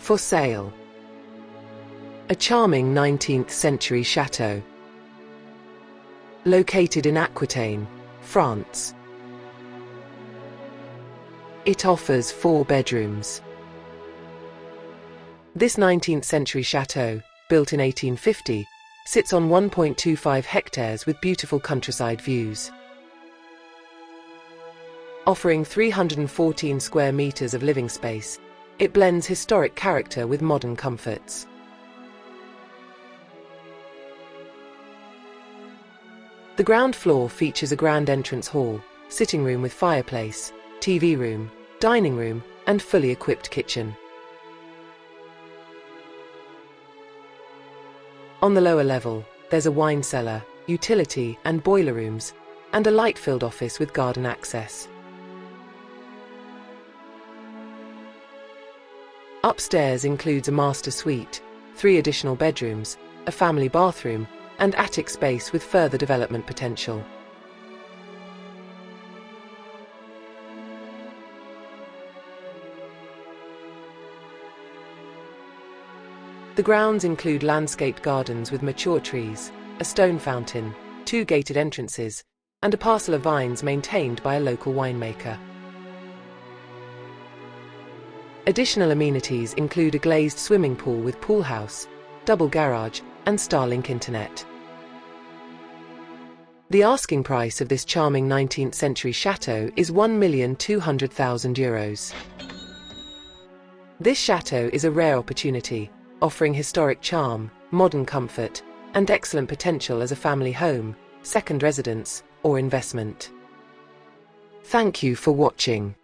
For sale. A charming 19th century chateau. Located in Aquitaine, France. It offers 4 bedrooms. This 19th century chateau, built in 1850, sits on 1.25 hectares with beautiful countryside views. Offering 314 square meters of living space, it blends historic character with modern comforts. The ground floor features a grand entrance hall, sitting room with fireplace, TV room, dining room, and fully equipped kitchen. On the lower level, there's a wine cellar, utility and boiler rooms, and a light-filled office with garden access. Upstairs includes a master suite, 3 additional bedrooms, a family bathroom, and attic space with further development potential. The grounds include landscaped gardens with mature trees, a stone fountain, 2 gated entrances, and a parcel of vines maintained by a local winemaker. Additional amenities include a glazed swimming pool with pool house, double garage, and Starlink internet. The asking price of this charming 19th century chateau is €1,200,000. This chateau is a rare opportunity, offering historic charm, modern comfort, and excellent potential as a family home, second residence, or investment. Thank you for watching.